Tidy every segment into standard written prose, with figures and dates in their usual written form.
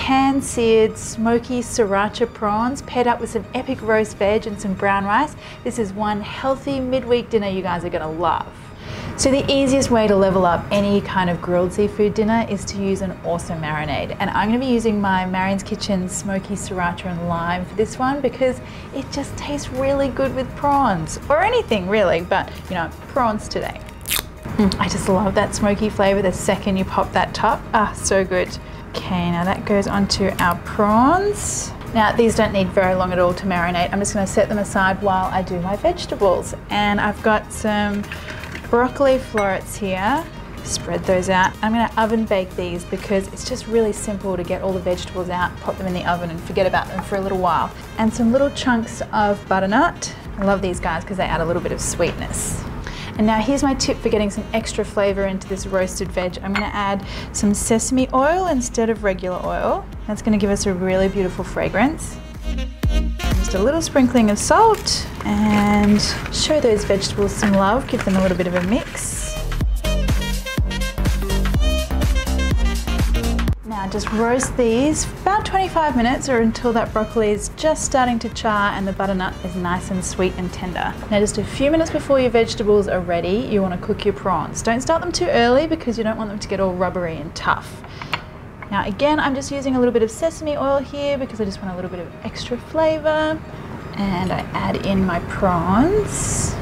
pan-seared smoky sriracha prawns paired up with some epic roast veg and some brown rice. This is one healthy midweek dinner you guys are gonna love. So the easiest way to level up any kind of grilled seafood dinner is to use an awesome marinade. And I'm gonna be using my Marion's Kitchen Smoky Sriracha and Lime for this one because it just tastes really good with prawns, or anything really, but you know, prawns today. I just love that smoky flavor the second you pop that top. Ah, so good. Okay, now that goes onto our prawns. Now these don't need very long at all to marinate. I'm just gonna set them aside while I do my vegetables. And I've got some broccoli florets here. Spread those out. I'm gonna oven bake these because it's just really simple to get all the vegetables out, pop them in the oven and forget about them for a little while. And some little chunks of butternut. I love these guys because they add a little bit of sweetness. And now here's my tip for getting some extra flavor into this roasted veg. I'm gonna add some sesame oil instead of regular oil. That's gonna give us a really beautiful fragrance. Just a little sprinkling of salt and show those vegetables some love, give them a little bit of a mix. Now just roast these for about 25 minutes or until that broccoli is just starting to char and the butternut is nice and sweet and tender. Now just a few minutes before your vegetables are ready, you want to cook your prawns. Don't start them too early because you don't want them to get all rubbery and tough. Now again, I'm just using a little bit of sesame oil here because I just want a little bit of extra flavor. And I add in my prawns.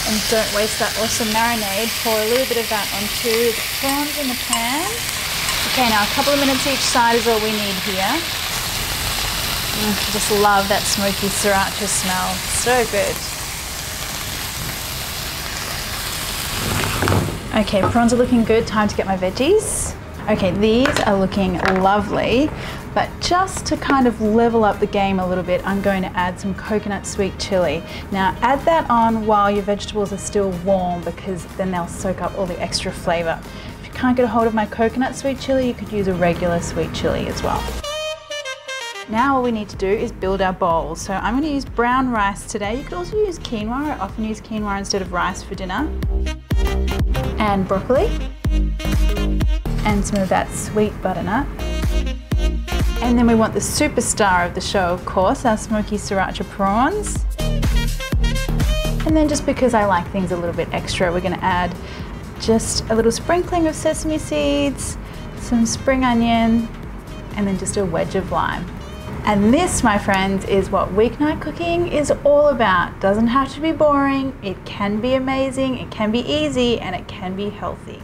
And don't waste that awesome marinade. Pour a little bit of that onto the prawns in the pan. Okay, now a couple of minutes each side is all we need here. I just love that smoky sriracha smell. So good. Okay, prawns are looking good. Time to get my veggies. Okay, these are looking lovely, but just to kind of level up the game a little bit, I'm going to add some coconut sweet chili. Now add that on while your vegetables are still warm because then they'll soak up all the extra flavor. If you can't get a hold of my coconut sweet chili, you could use a regular sweet chili as well. Now all we need to do is build our bowl. So I'm going to use brown rice today. You could also use quinoa. I often use quinoa instead of rice for dinner. And broccoli. And some of that sweet butternut. And then we want the superstar of the show, of course, our smoky sriracha prawns. And then just because I like things a little bit extra, we're going to add just a little sprinkling of sesame seeds, some spring onion, and then just a wedge of lime. And this, my friends, is what weeknight cooking is all about. Doesn't have to be boring, it can be amazing, it can be easy, and it can be healthy.